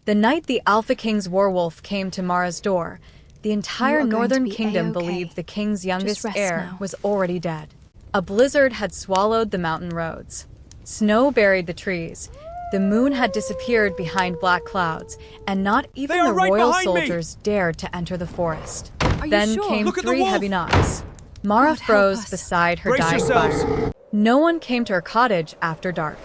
The night the Alpha King's werewolf came to Mara's door, the entire northern kingdom believed the king's youngest heir was already dead. A blizzard had swallowed the mountain roads. Snow buried the trees. The moon had disappeared behind black clouds, and not even the royal soldiers dared to enter the forest. Then came 3 heavy knocks. Mara froze beside her dying fire. No one came to her cottage after dark.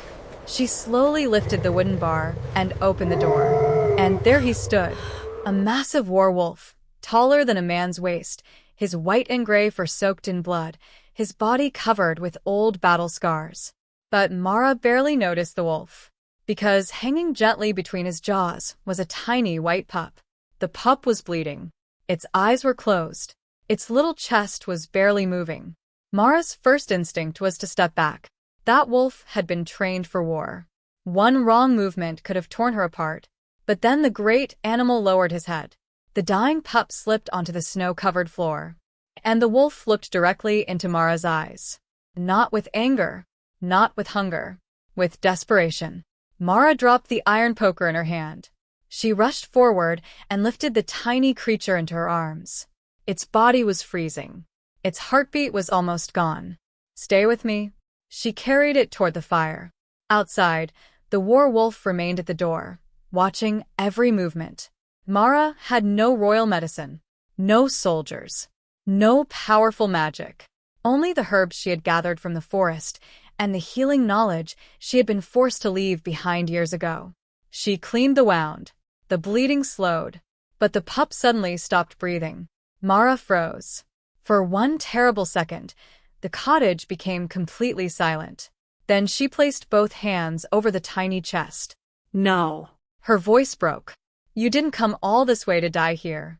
She slowly lifted the wooden bar and opened the door. And there he stood, a massive werewolf, taller than a man's waist, his white and gray fur soaked in blood, his body covered with old battle scars. But Mara barely noticed the wolf, because hanging gently between his jaws was a tiny white pup. The pup was bleeding. Its eyes were closed. Its little chest was barely moving. Mara's first instinct was to step back. That wolf had been trained for war. One wrong movement could have torn her apart. But then the great animal lowered his head. The dying pup slipped onto the snow-covered floor. And the wolf looked directly into Mara's eyes. Not with anger, not with hunger, with desperation. Mara dropped the iron poker in her hand. She rushed forward and lifted the tiny creature into her arms. Its body was freezing. Its heartbeat was almost gone. "Stay with me." She carried it toward the fire. Outside, the war wolf remained at the door, watching every movement. Mara had no royal medicine, no soldiers, no powerful magic, only the herbs she had gathered from the forest and the healing knowledge she had been forced to leave behind years ago. She cleaned the wound. The bleeding slowed, but the pup suddenly stopped breathing. Mara froze. For one terrible second, the cottage became completely silent. Then she placed both hands over the tiny chest. "No." Her voice broke. "You didn't come all this way to die here."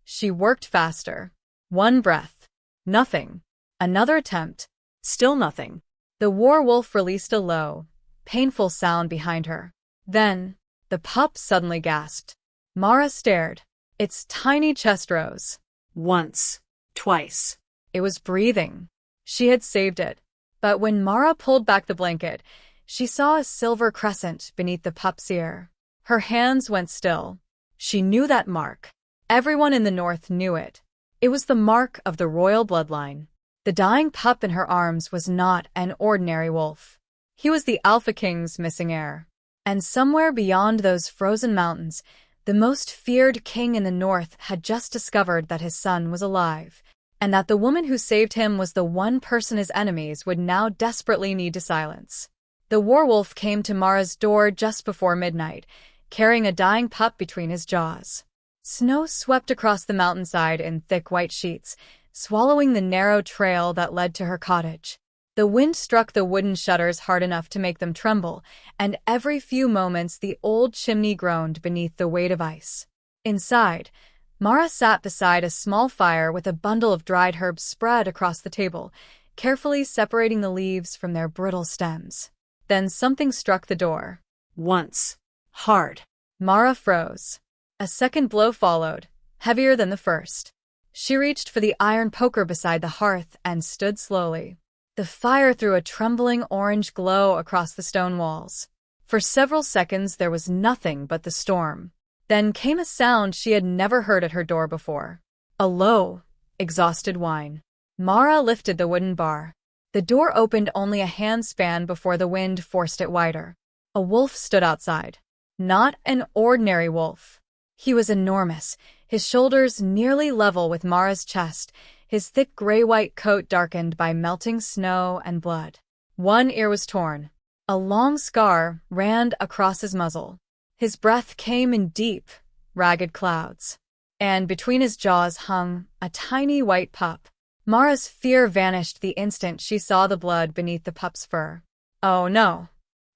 She worked faster. One breath. Nothing. Another attempt. Still nothing. The war wolf released a low, painful sound behind her. Then, the pup suddenly gasped. Mara stared. Its tiny chest rose. Once. Twice. It was breathing. She had saved it. But when Mara pulled back the blanket, she saw a silver crescent beneath the pup's ear. Her hands went still. She knew that mark. Everyone in the north knew it. It was the mark of the royal bloodline. The dying pup in her arms was not an ordinary wolf. He was the Alpha King's missing heir. And somewhere beyond those frozen mountains, the most feared king in the north had just discovered that his son was alive, and that the woman who saved him was the one person his enemies would now desperately need to silence. The werewolf came to Mara's door just before midnight, carrying a dying pup between his jaws. Snow swept across the mountainside in thick white sheets, swallowing the narrow trail that led to her cottage. The wind struck the wooden shutters hard enough to make them tremble, and every few moments the old chimney groaned beneath the weight of ice. Inside, Mara sat beside a small fire with a bundle of dried herbs spread across the table, carefully separating the leaves from their brittle stems. Then something struck the door. Once. Hard. Mara froze. A second blow followed, heavier than the first. She reached for the iron poker beside the hearth and stood slowly. The fire threw a trembling orange glow across the stone walls. For several seconds there was nothing but the storm. Then came a sound she had never heard at her door before. A low, exhausted whine. Mara lifted the wooden bar. The door opened only a handspan before the wind forced it wider. A wolf stood outside. Not an ordinary wolf. He was enormous, his shoulders nearly level with Mara's chest, his thick gray-white coat darkened by melting snow and blood. One ear was torn. A long scar ran across his muzzle. His breath came in deep, ragged clouds. And between his jaws hung a tiny white pup. Mara's fear vanished the instant she saw the blood beneath the pup's fur. "Oh no."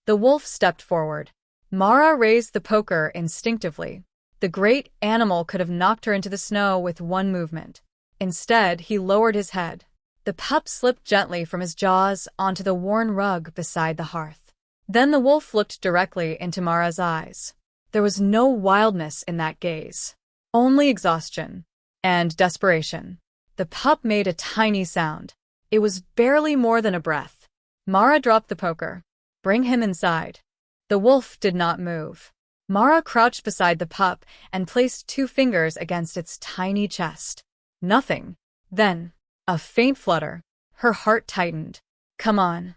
The wolf stepped forward. Mara raised the poker instinctively. The great animal could have knocked her into the snow with one movement. Instead, he lowered his head. The pup slipped gently from his jaws onto the worn rug beside the hearth. Then the wolf looked directly into Mara's eyes. There was no wildness in that gaze. Only exhaustion and desperation. The pup made a tiny sound. It was barely more than a breath. Mara dropped the poker. "Bring him inside." The wolf did not move. Mara crouched beside the pup and placed 2 fingers against its tiny chest. Nothing. Then, a faint flutter. Her heart tightened. Come on.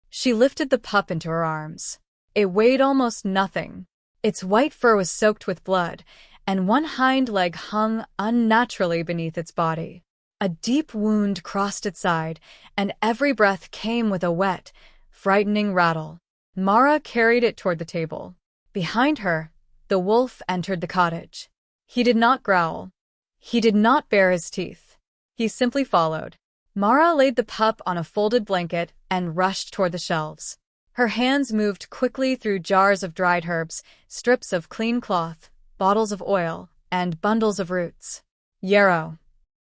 She lifted the pup into her arms. It weighed almost nothing. Its white fur was soaked with blood, and one hind leg hung unnaturally beneath its body. A deep wound crossed its side, and every breath came with a wet, frightening rattle. Mara carried it toward the table. Behind her, the wolf entered the cottage. He did not growl. He did not bare his teeth. He simply followed. Mara laid the pup on a folded blanket and rushed toward the shelves. Her hands moved quickly through jars of dried herbs, strips of clean cloth, bottles of oil, and bundles of roots. Yarrow.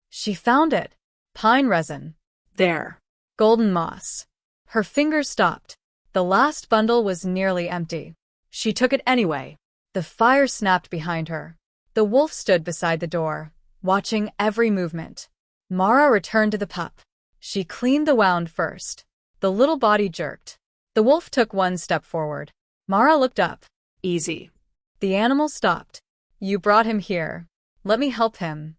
She found it. Pine resin. There. Golden moss. Her fingers stopped. The last bundle was nearly empty. She took it anyway. The fire snapped behind her. The wolf stood beside the door, watching every movement. Mara returned to the pup. She cleaned the wound first. The little body jerked. The wolf took 1 step forward. Mara looked up. Easy. The animal stopped. You brought him here. Let me help him.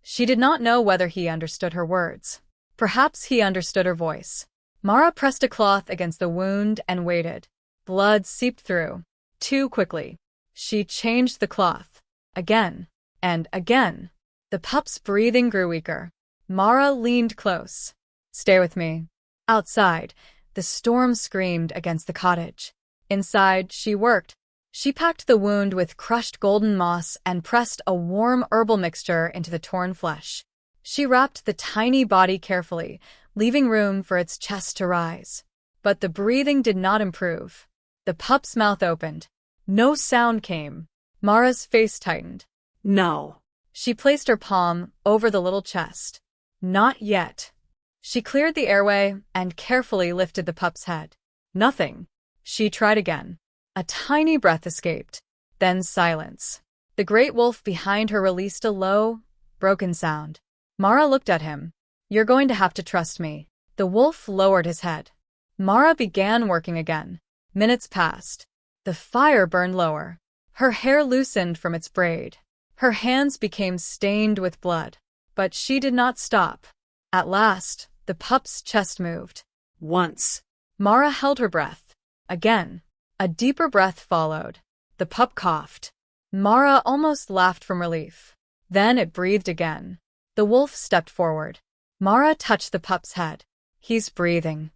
She did not know whether he understood her words. Perhaps he understood her voice. Mara pressed a cloth against the wound and waited. Blood seeped through. Too quickly. She changed the cloth. Again. And again. The pup's breathing grew weaker. Mara leaned close. Stay with me. Outside, the storm screamed against the cottage. Inside, she worked. She packed the wound with crushed golden moss and pressed a warm herbal mixture into the torn flesh. She wrapped the tiny body carefully, leaving room for its chest to rise. But the breathing did not improve. The pup's mouth opened. No sound came. Mara's face tightened. No. She placed her palm over the little chest. Not yet. She cleared the airway and carefully lifted the pup's head. Nothing. She tried again. A tiny breath escaped. Then silence. The great wolf behind her released a low, broken sound. Mara looked at him. You're going to have to trust me. The wolf lowered his head. Mara began working again. Minutes passed. The fire burned lower. Her hair loosened from its braid. Her hands became stained with blood. But she did not stop. At last, the pup's chest moved. Once. Mara held her breath. Again. A deeper breath followed. The pup coughed. Mara almost laughed from relief. Then it breathed again. The wolf stepped forward. Mara touched the pup's head. He's breathing.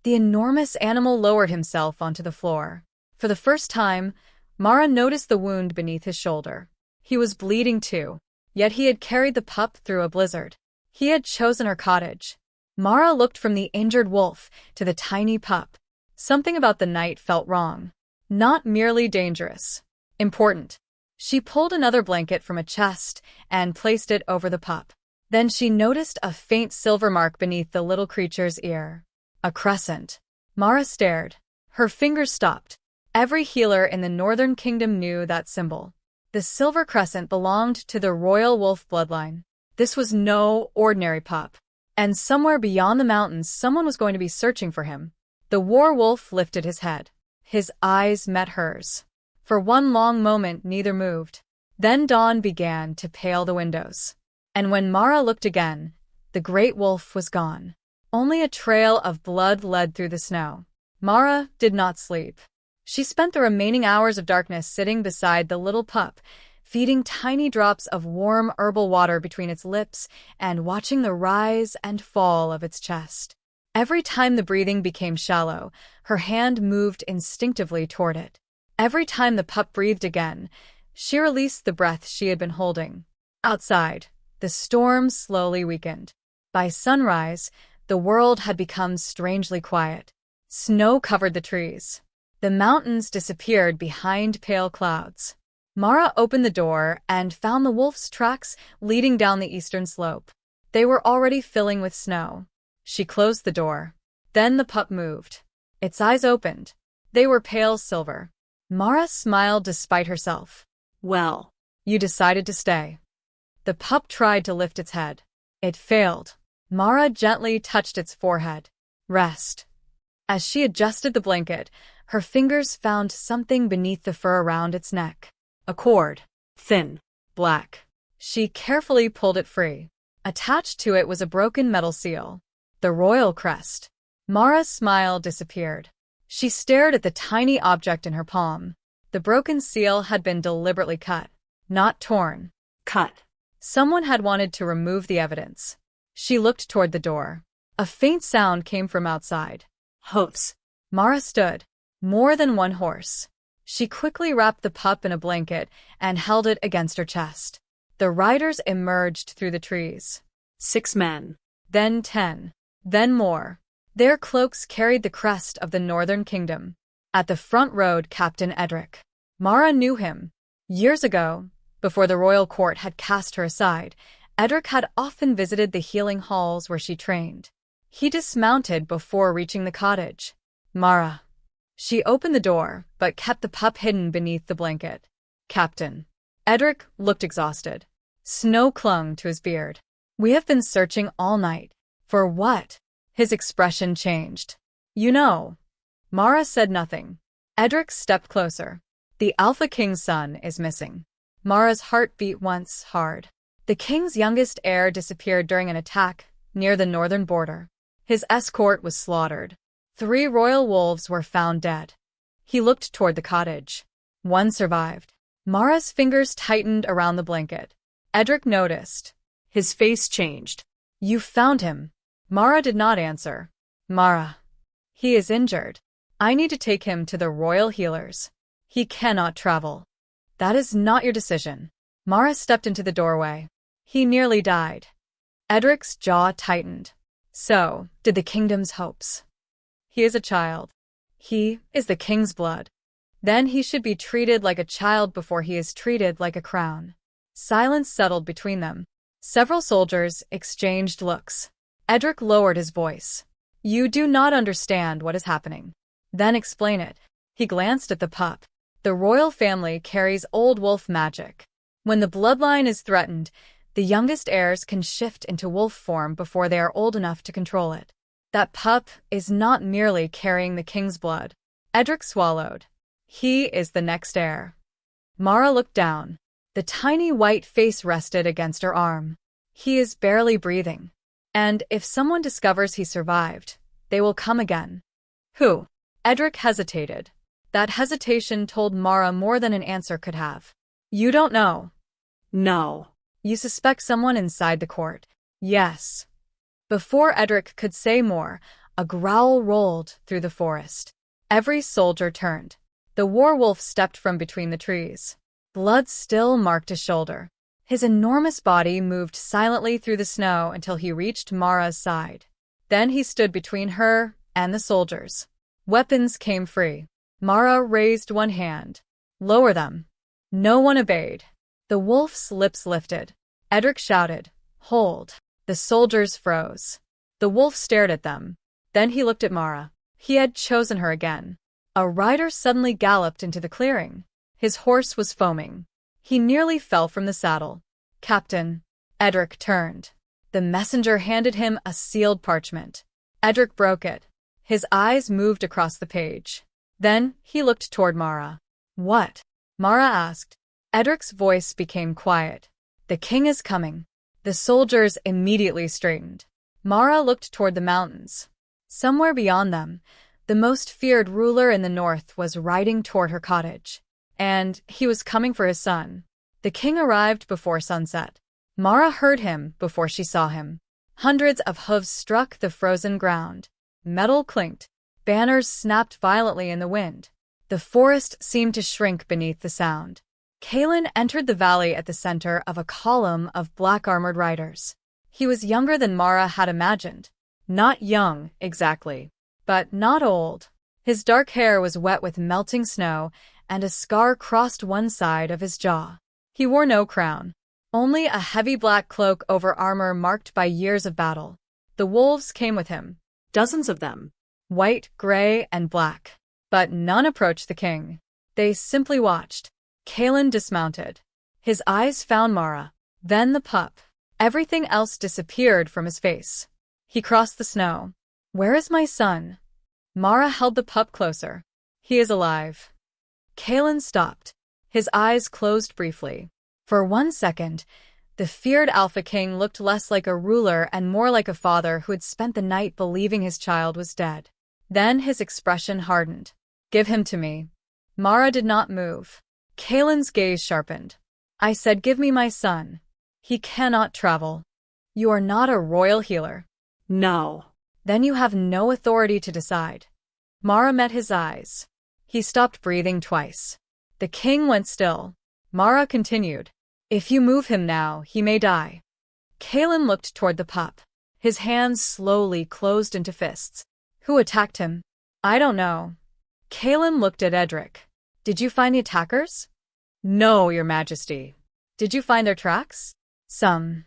The enormous animal lowered himself onto the floor. For the first time, Mara noticed the wound beneath his shoulder. He was bleeding too. Yet he had carried the pup through a blizzard. He had chosen her cottage. Mara looked from the injured wolf to the tiny pup. Something about the night felt wrong. Not merely dangerous. Important. She pulled another blanket from a chest and placed it over the pup. Then she noticed a faint silver mark beneath the little creature's ear. A crescent. Mara stared. Her fingers stopped. Every healer in the Northern Kingdom knew that symbol. The silver crescent belonged to the royal wolf bloodline. This was no ordinary pup. And somewhere beyond the mountains, someone was going to be searching for him. The war wolf lifted his head. His eyes met hers. For one long moment, neither moved. Then dawn began to pale the windows. And when Mara looked again, the great wolf was gone. Only a trail of blood led through the snow. Mara did not sleep. She spent the remaining hours of darkness sitting beside the little pup, feeding tiny drops of warm herbal water between its lips and watching the rise and fall of its chest. Every time the breathing became shallow, her hand moved instinctively toward it. Every time the pup breathed again, she released the breath she had been holding. Outside, the storm slowly weakened. By sunrise, the world had become strangely quiet. Snow covered the trees. The mountains disappeared behind pale clouds. Mara opened the door and found the wolf's tracks leading down the eastern slope. They were already filling with snow. She closed the door. Then the pup moved. Its eyes opened. They were pale silver. Mara smiled despite herself. Well, you decided to stay. The pup tried to lift its head. It failed. Mara gently touched its forehead. Rest. As she adjusted the blanket, her fingers found something beneath the fur around its neck. A cord. Thin. Black. She carefully pulled it free. Attached to it was a broken metal seal. The royal crest. Mara's smile disappeared. She stared at the tiny object in her palm. The broken seal had been deliberately cut, not torn. Cut. Someone had wanted to remove the evidence. She looked toward the door. A faint sound came from outside. Hoofs. Mara stood. More than one horse. She quickly wrapped the pup in a blanket and held it against her chest. The riders emerged through the trees. 6 men. Then 10. Then more. Their cloaks carried the crest of the Northern Kingdom. At the front rode Captain Edric. Mara knew him. Years ago, before the royal court had cast her aside, Edric had often visited the healing halls where she trained. He dismounted before reaching the cottage. Mara. She opened the door, but kept the pup hidden beneath the blanket. Captain. Edric looked exhausted. Snow clung to his beard. We have been searching all night. For what? His expression changed. You know. Mara said nothing. Edric stepped closer. The Alpha King's son is missing. Mara's heart beat once hard. The king's youngest heir disappeared during an attack near the northern border. His escort was slaughtered. 3 royal wolves were found dead. He looked toward the cottage. One survived. Mara's fingers tightened around the blanket. Edric noticed. His face changed. You found him. Mara did not answer. Mara. He is injured. I need to take him to the royal healers. He cannot travel. That is not your decision. Mara stepped into the doorway. He nearly died. Edric's jaw tightened. So, did the kingdom's hopes. He is a child. He is the king's blood. Then he should be treated like a child before he is treated like a crown. Silence settled between them. Several soldiers exchanged looks. Edric lowered his voice. You do not understand what is happening. Then explain it. He glanced at the pup. The royal family carries old wolf magic. When the bloodline is threatened, the youngest heirs can shift into wolf form before they are old enough to control it. That pup is not merely carrying the king's blood. Edric swallowed. He is the next heir. Mara looked down. The tiny white face rested against her arm. He is barely breathing. And if someone discovers he survived, they will come again. Who? Edric hesitated. That hesitation told Mara more than an answer could have. You don't know. No. You suspect someone inside the court. Yes. Before Edric could say more, a growl rolled through the forest. Every soldier turned. The werewolf stepped from between the trees. Blood still marked his shoulder. His enormous body moved silently through the snow until he reached Mara's side. Then he stood between her and the soldiers. Weapons came free. Mara raised one hand. Lower them. No one obeyed. The wolf's lips lifted. Edric shouted, Hold. The soldiers froze. The wolf stared at them. Then he looked at Mara. He had chosen her again. A rider suddenly galloped into the clearing. His horse was foaming. He nearly fell from the saddle. Captain. Edric turned. The messenger handed him a sealed parchment. Edric broke it. His eyes moved across the page. Then he looked toward Mara. What? Mara asked. Edric's voice became quiet. The king is coming. The soldiers immediately straightened. Mara looked toward the mountains. Somewhere beyond them, the most feared ruler in the north was riding toward her cottage. And he was coming for his son. The king arrived before sunset. Mara heard him before she saw him. Hundreds of hooves struck the frozen ground. Metal clinked. Banners snapped violently in the wind. The forest seemed to shrink beneath the sound. Kaelen entered the valley at the center of a column of black-armored riders. He was younger than Mara had imagined. Not young, exactly, but not old. His dark hair was wet with melting snow, and a scar crossed one side of his jaw. He wore no crown, only a heavy black cloak over armor marked by years of battle. The wolves came with him. Dozens of them. White, gray, and black. But none approached the king. They simply watched. Kaelen dismounted. His eyes found Mara, then the pup. Everything else disappeared from his face. He crossed the snow. Where is my son? Mara held the pup closer. He is alive. Kaelen stopped. His eyes closed briefly. For 1 second, the feared Alpha King looked less like a ruler and more like a father who had spent the night believing his child was dead. Then his expression hardened. Give him to me. Mara did not move. Kaelen's gaze sharpened. I said, give me my son. He cannot travel. You are not a royal healer. No. Then you have no authority to decide. Mara met his eyes. He stopped breathing twice. The king went still. Mara continued. If you move him now, he may die. Kaelen looked toward the pup. His hands slowly closed into fists. Who attacked him? I don't know. Kaelen looked at Edric. Did you find the attackers? No, Your Majesty. Did you find their tracks? Some.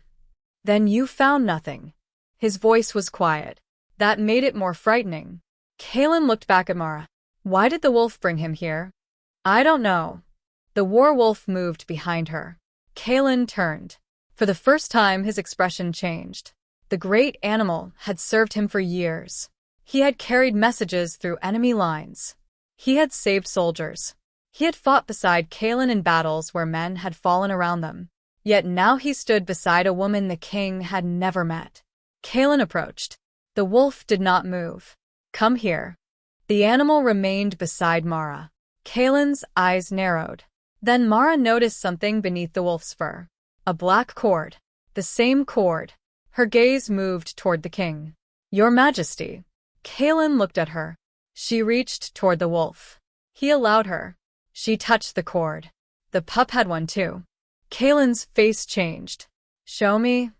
Then you found nothing. His voice was quiet. That made it more frightening. Kaelen looked back at Mara. Why did the wolf bring him here? I don't know. The werewolf moved behind her. Kaelen turned. For the first time, his expression changed. The great animal had served him for years. He had carried messages through enemy lines. He had saved soldiers. He had fought beside Kaelen in battles where men had fallen around them. Yet now he stood beside a woman the king had never met. Kaelen approached. The wolf did not move. Come here. The animal remained beside Mara. Kaelen's eyes narrowed. Then Mara noticed something beneath the wolf's fur. A black cord. The same cord. Her gaze moved toward the king. Your Majesty. Kaelen looked at her. She reached toward the wolf. He allowed her. She touched the cord. The pup had one too. Kaelen's face changed. Show me.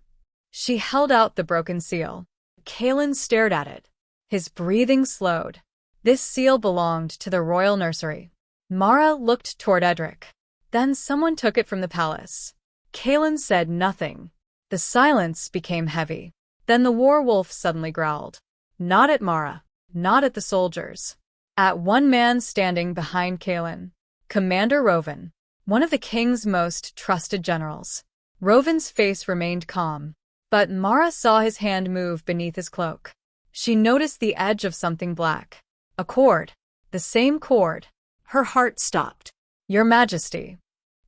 She held out the broken seal. Kaelen stared at it. His breathing slowed. This seal belonged to the royal nursery. Mara looked toward Edric. Then someone took it from the palace. Kaelen said nothing. The silence became heavy. Then the werewolf suddenly growled. Not at Mara. Not at the soldiers. At one man standing behind Kaelen. Commander Rovan. One of the king's most trusted generals. Rovan's face remained calm. But Mara saw his hand move beneath his cloak. She noticed the edge of something black. A cord. The same cord. Her heart stopped. Your Majesty.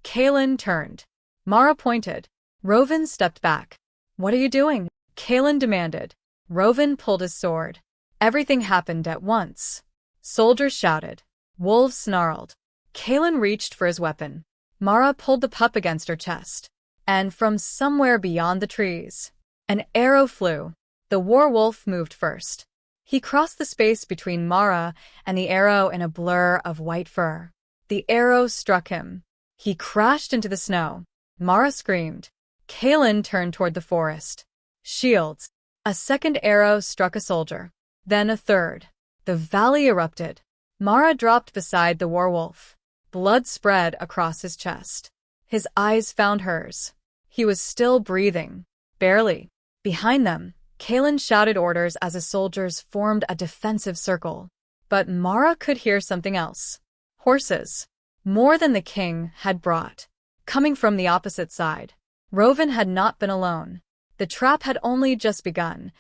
Kaelen turned. Mara pointed. Rovan stepped back. What are you doing? Kaelen demanded. Rovan pulled his sword. Everything happened at once. Soldiers shouted. Wolves snarled. Kaelen reached for his weapon. Mara pulled the pup against her chest. And from somewhere beyond the trees, an arrow flew. The werewolf moved first. He crossed the space between Mara and the arrow in a blur of white fur. The arrow struck him. He crashed into the snow. Mara screamed. Kaelen turned toward the forest. Shields. A second arrow struck a soldier. Then a third. The valley erupted. Mara dropped beside the werewolf. Blood spread across his chest. His eyes found hers. He was still breathing. Barely. Behind them, Kaelen shouted orders as the soldiers formed a defensive circle. But Mara could hear something else. Horses. More than the king had brought. Coming from the opposite side. Rovan had not been alone. The trap had only just begun.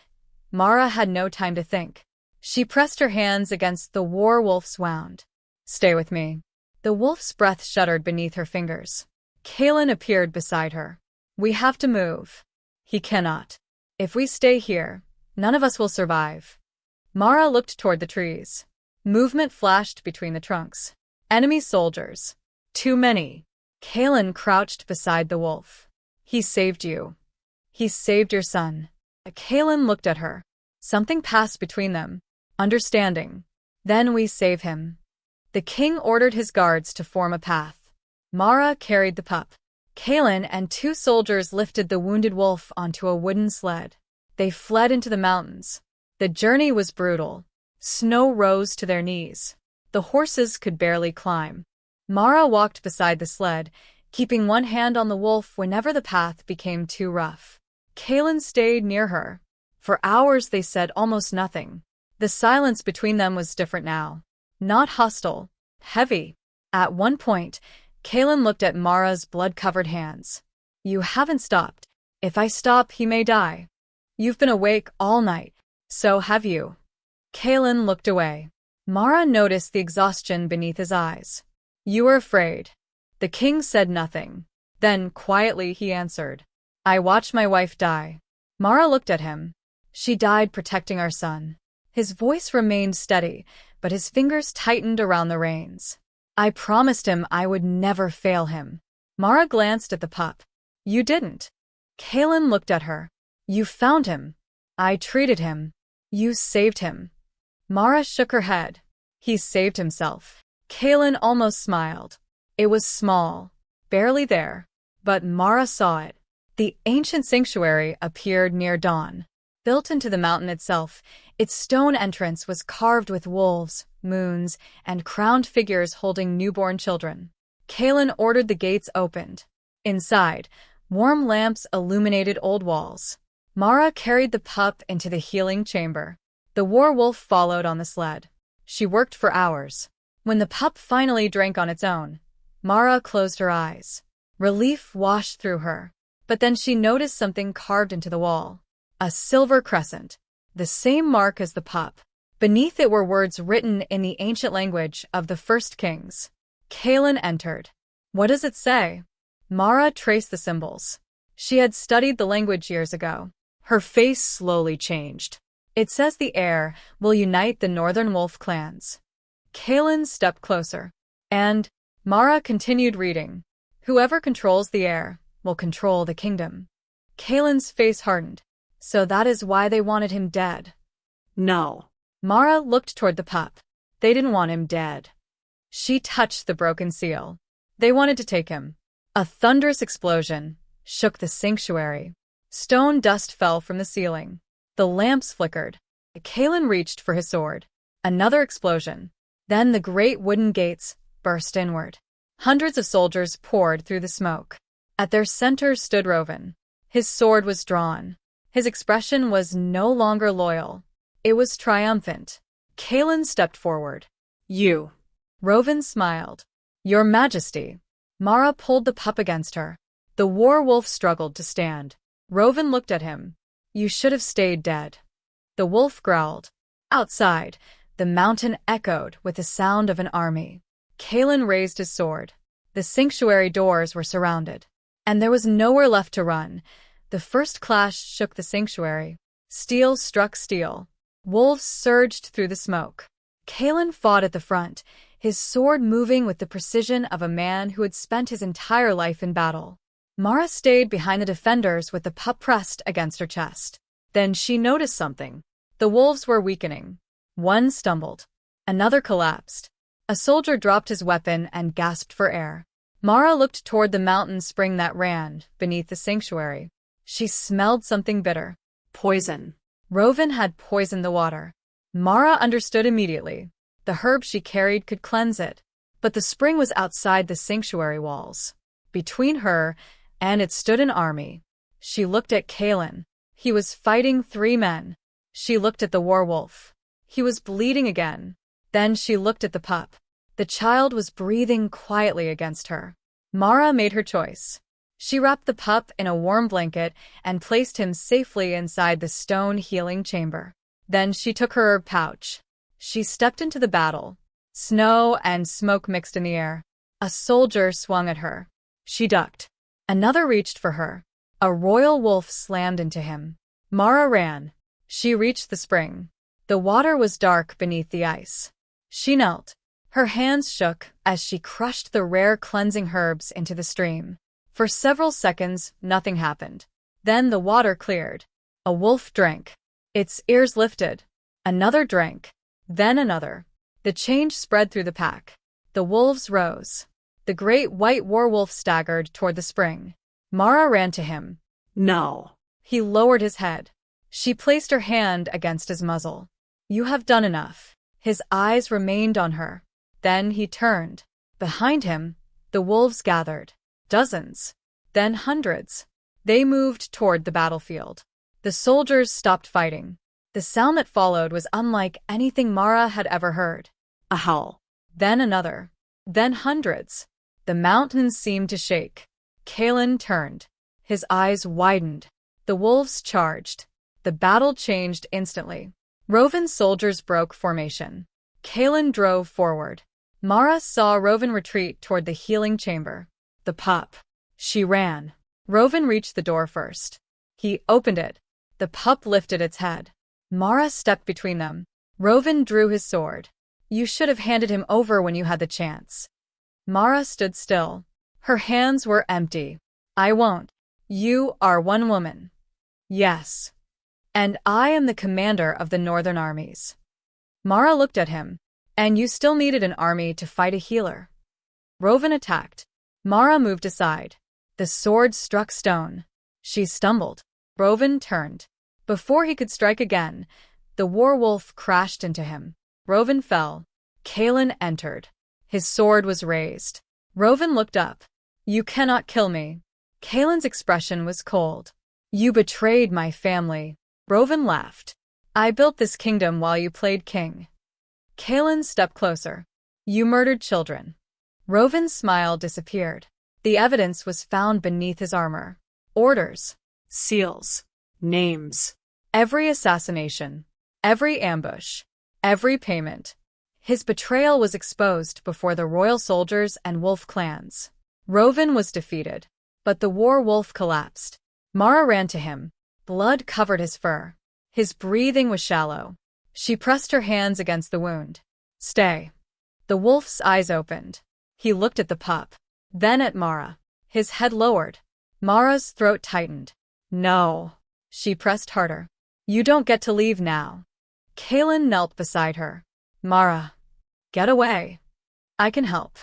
Mara had no time to think. She pressed her hands against the werewolf's wound. Stay with me. The wolf's breath shuddered beneath her fingers. Kaelen appeared beside her. We have to move. He cannot. If we stay here, none of us will survive. Mara looked toward the trees. Movement flashed between the trunks. Enemy soldiers. Too many. Kaelen crouched beside the wolf. He saved you. He saved your son. Kaelen looked at her. Something passed between them. Understanding. Then we save him. The king ordered his guards to form a path. Mara carried the pup. Kaelen and 2 soldiers lifted the wounded wolf onto a wooden sled. They fled into the mountains. The journey was brutal. Snow rose to their knees. The horses could barely climb. Mara walked beside the sled, keeping one hand on the wolf whenever the path became too rough. Kaelen stayed near her. For hours they said almost nothing. The silence between them was different now. Not hostile. Heavy. At one point, Kaelen looked at Mara's blood-covered hands. You haven't stopped. If I stop, he may die. You've been awake all night. So have you. Kaelen looked away. Mara noticed the exhaustion beneath his eyes. You were afraid. The king said nothing. Then, quietly, he answered. I watched my wife die. Mara looked at him. She died protecting our son. His voice remained steady, but his fingers tightened around the reins. I promised him I would never fail him. Mara glanced at the pup. You didn't. Kaelen looked at her. You found him. I treated him. You saved him. Mara shook her head. He saved himself. Kaelen almost smiled. It was small, barely there, but Mara saw it. The ancient sanctuary appeared near dawn. Built into the mountain itself, its stone entrance was carved with wolves, moons, and crowned figures holding newborn children. Kaelen ordered the gates opened. Inside, warm lamps illuminated old walls. Mara carried the pup into the healing chamber. The werewolf followed on the sled. She worked for hours. When the pup finally drank on its own, Mara closed her eyes. Relief washed through her. But then she noticed something carved into the wall. A silver crescent. The same mark as the pup. Beneath it were words written in the ancient language of the first kings. Kaelen entered. What does it say? Mara traced the symbols. She had studied the language years ago. Her face slowly changed. It says the heir will unite the northern wolf clans. Kaelen stepped closer. And Mara continued reading. Whoever controls the heir will control the kingdom. Kaelen's face hardened. So that is why they wanted him dead. No. Mara looked toward the pup. They didn't want him dead. She touched the broken seal. They wanted to take him. A thunderous explosion shook the sanctuary. Stone dust fell from the ceiling. The lamps flickered. Kaelen reached for his sword. Another explosion. Then the great wooden gates burst inward. Hundreds of soldiers poured through the smoke. At their center stood Rovan. His sword was drawn. His expression was no longer loyal. It was triumphant. Kaelen stepped forward. You. Rovan smiled. Your Majesty. Mara pulled the pup against her. The werewolf struggled to stand. Rovan looked at him. You should have stayed dead. The wolf growled. Outside, the mountain echoed with the sound of an army. Kaelen raised his sword. The sanctuary doors were surrounded. And there was nowhere left to run. The first clash shook the sanctuary. Steel struck steel. Wolves surged through the smoke. Kaelen fought at the front, his sword moving with the precision of a man who had spent his entire life in battle. Mara stayed behind the defenders with the pup pressed against her chest. Then she noticed something. The wolves were weakening. One stumbled. Another collapsed. A soldier dropped his weapon and gasped for air. Mara looked toward the mountain spring that ran beneath the sanctuary. She smelled something bitter. Poison. Rovan had poisoned the water. Mara understood immediately. The herb she carried could cleanse it. But the spring was outside the sanctuary walls. Between her and it stood an army. She looked at Kaelen. He was fighting 3 men. She looked at the werewolf. He was bleeding again. Then she looked at the pup. The child was breathing quietly against her. Mara made her choice. She wrapped the pup in a warm blanket and placed him safely inside the stone healing chamber. Then she took her herb pouch. She stepped into the battle. Snow and smoke mixed in the air. A soldier swung at her. She ducked. Another reached for her. A royal wolf slammed into him. Mara ran. She reached the spring. The water was dark beneath the ice. She knelt. Her hands shook as she crushed the rare cleansing herbs into the stream. For several seconds, nothing happened. Then the water cleared. A wolf drank. Its ears lifted. Another drank. Then another. The change spread through the pack. The wolves rose. The great white werewolf staggered toward the spring. Mara ran to him. No. He lowered his head. She placed her hand against his muzzle. You have done enough. His eyes remained on her. Then he turned. Behind him, the wolves gathered. Dozens. Then hundreds. They moved toward the battlefield. The soldiers stopped fighting. The sound that followed was unlike anything Mara had ever heard. A howl. Then another. Then hundreds. The mountains seemed to shake. Kaelen turned. His eyes widened. The wolves charged. The battle changed instantly. Rovan's soldiers broke formation. Kaelen drove forward. Mara saw Rovan retreat toward the healing chamber. The pup. She ran. Rovan reached the door first. He opened it. The pup lifted its head. Mara stepped between them. Rovan drew his sword. You should have handed him over when you had the chance. Mara stood still. Her hands were empty. I won't. You are one woman. Yes. And I am the commander of the northern armies. Mara looked at him. And you still needed an army to fight a healer. Rovan attacked. Mara moved aside. The sword struck stone. She stumbled. Rovan turned. Before he could strike again, the werewolf crashed into him. Rovan fell. Kaelen entered. His sword was raised. Rovan looked up. You cannot kill me. Kaelen's expression was cold. You betrayed my family. Rovan laughed. I built this kingdom while you played king. Kaelen stepped closer. You murdered children. Rovan's smile disappeared. The evidence was found beneath his armor. Orders. Seals. Names. Every assassination. Every ambush. Every payment. His betrayal was exposed before the royal soldiers and wolf clans. Rovan was defeated, but the war wolf collapsed. Mara ran to him. Blood covered his fur. His breathing was shallow. She pressed her hands against the wound. Stay. The wolf's eyes opened. He looked at the pup. Then at Mara. His head lowered. Mara's throat tightened. No. She pressed harder. You don't get to leave now. Kaelen knelt beside her. Mara. Get away. I can help.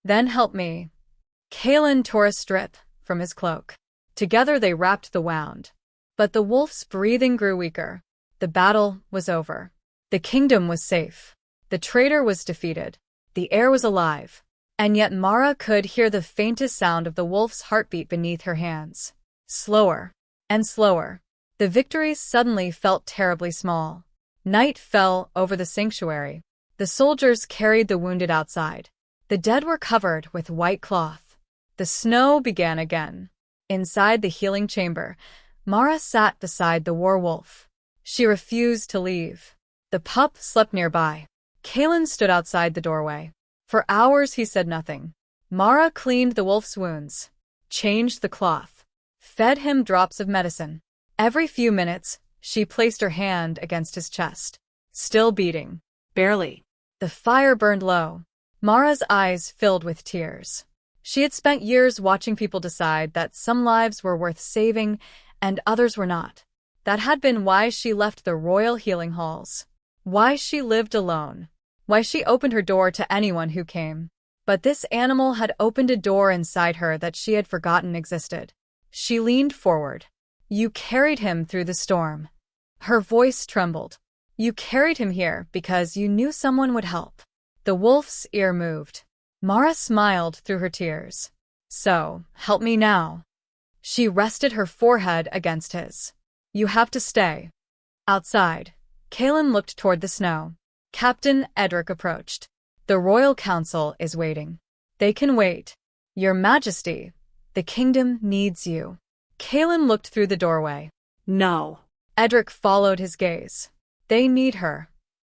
Then help me. Kaelen tore a strip from his cloak. Together they wrapped the wound. But the wolf's breathing grew weaker. The battle was over. The kingdom was safe. The traitor was defeated. The heir was alive. And yet Mara could hear the faintest sound of the wolf's heartbeat beneath her hands. Slower and slower. The victories suddenly felt terribly small. Night fell over the sanctuary. The soldiers carried the wounded outside. The dead were covered with white cloth. The snow began again. Inside the healing chamber, Mara sat beside the war wolf. She refused to leave. The pup slept nearby. Kaelen stood outside the doorway. For hours he said nothing. Mara cleaned the wolf's wounds, changed the cloth, fed him drops of medicine. Every few minutes, she placed her hand against his chest. Still beating. Barely. The fire burned low. Mara's eyes filled with tears. She had spent years watching people decide that some lives were worth saving and others were not. That had been why she left the royal healing halls. Why she lived alone. Why she opened her door to anyone who came. But this animal had opened a door inside her that she had forgotten existed. She leaned forward. You carried him through the storm. Her voice trembled. You carried him here because you knew someone would help. The wolf's ear moved. Mara smiled through her tears. So, help me now. She rested her forehead against his. You have to stay. Outside, Kaelen looked toward the snow. Captain Edric approached. The royal council is waiting. They can wait. Your Majesty, the kingdom needs you. Kaelen looked through the doorway. No. Edric followed his gaze. They need her.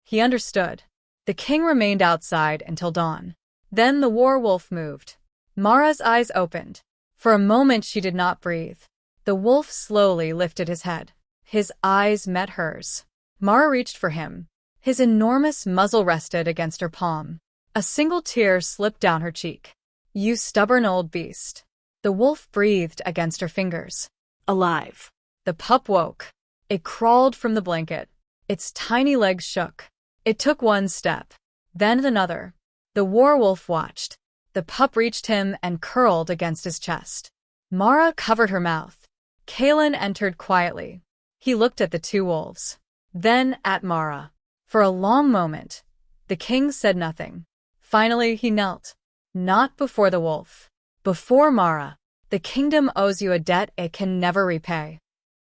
He understood. The king remained outside until dawn. Then the war wolf moved. Mara's eyes opened. For a moment she did not breathe. The wolf slowly lifted his head. His eyes met hers. Mara reached for him. His enormous muzzle rested against her palm. A single tear slipped down her cheek. You stubborn old beast. The wolf breathed against her fingers. Alive. The pup woke. It crawled from the blanket. Its tiny legs shook. It took one step, then another. The war wolf watched. The pup reached him and curled against his chest. Mara covered her mouth. Kaelen entered quietly. He looked at the two wolves. Then at Mara. For a long moment, the king said nothing. Finally he knelt. Not before the wolf. Before Mara. The kingdom owes you a debt it can never repay.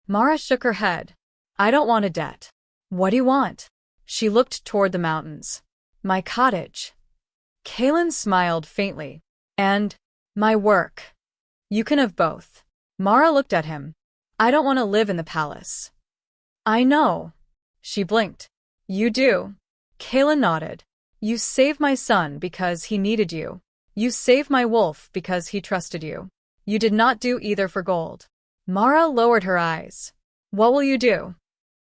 Mara shook her head. I don't want a debt. What do you want? She looked toward the mountains. My cottage. Kaelen smiled faintly. And my work. You can have both. Mara looked at him. I don't want to live in the palace. I know. She blinked. You do. Kaelen nodded. You saved my son because he needed you. You saved my wolf because he trusted you. You did not do either for gold. Mara lowered her eyes. What will you do?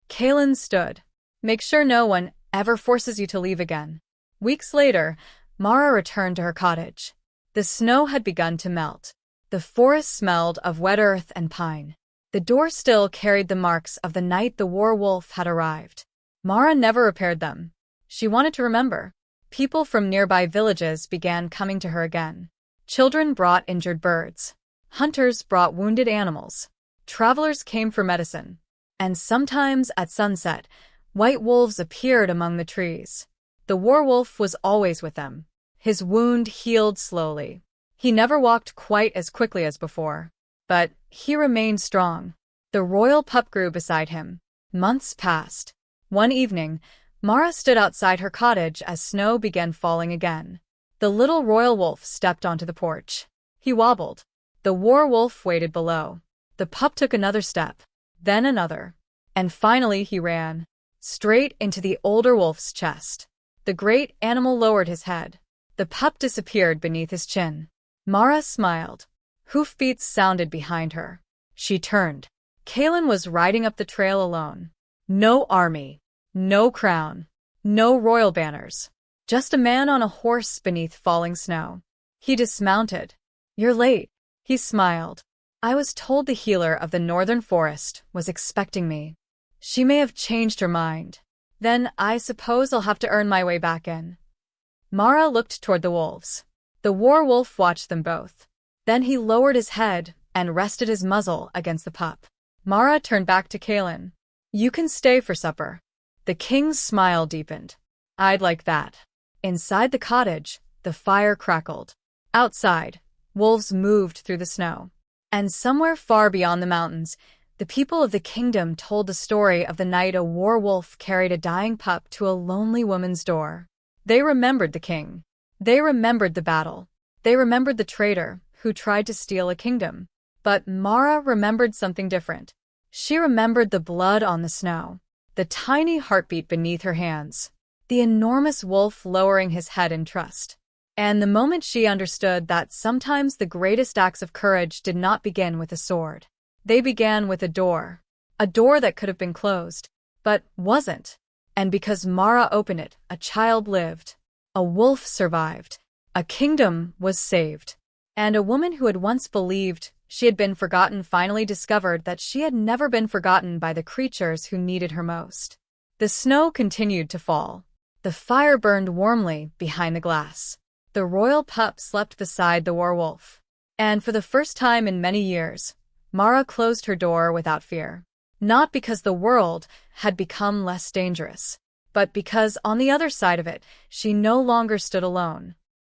Kaelen stood. Make sure no one ever forces you to leave again. Weeks later, Mara returned to her cottage. The snow had begun to melt. The forest smelled of wet earth and pine. The door still carried the marks of the night the war wolf had arrived. Mara never repaired them. She wanted to remember. People from nearby villages began coming to her again. Children brought injured birds. Hunters brought wounded animals. Travelers came for medicine. And sometimes at sunset, white wolves appeared among the trees. The war wolf was always with them. His wound healed slowly. He never walked quite as quickly as before. But he remained strong. The royal pup grew beside him. Months passed. One evening, Mara stood outside her cottage as snow began falling again. The little royal wolf stepped onto the porch. He wobbled. The war wolf waited below. The pup took another step, then another. And finally he ran, straight into the older wolf's chest. The great animal lowered his head. The pup disappeared beneath his chin. Mara smiled. Hoofbeats sounded behind her. She turned. Kaelen was riding up the trail alone. No army. No crown. No royal banners. Just a man on a horse beneath falling snow. He dismounted. You're late. He smiled. I was told the healer of the northern forest was expecting me. She may have changed her mind. Then I suppose I'll have to earn my way back in. Mara looked toward the wolves. The war wolf watched them both. Then he lowered his head and rested his muzzle against the pup. Mara turned back to Kaelen. You can stay for supper. The king's smile deepened. I'd like that. Inside the cottage, the fire crackled. Outside, wolves moved through the snow. And somewhere far beyond the mountains, the people of the kingdom told the story of the night a war wolf carried a dying pup to a lonely woman's door. They remembered the king. They remembered the battle. They remembered the traitor who tried to steal a kingdom. But Mara remembered something different. She remembered the blood on the snow, the tiny heartbeat beneath her hands, the enormous wolf lowering his head in trust. And the moment she understood that sometimes the greatest acts of courage did not begin with a sword. They began with a door that could have been closed, but wasn't. And because Mara opened it, a child lived. A wolf survived. A kingdom was saved. And a woman who had once believed she had been forgotten finally discovered that she had never been forgotten by the creatures who needed her most. The snow continued to fall. The fire burned warmly behind the glass. The royal pup slept beside the war wolf. And for the first time in many years, Mara closed her door without fear. Not because the world had become less dangerous, but because on the other side of it, she no longer stood alone.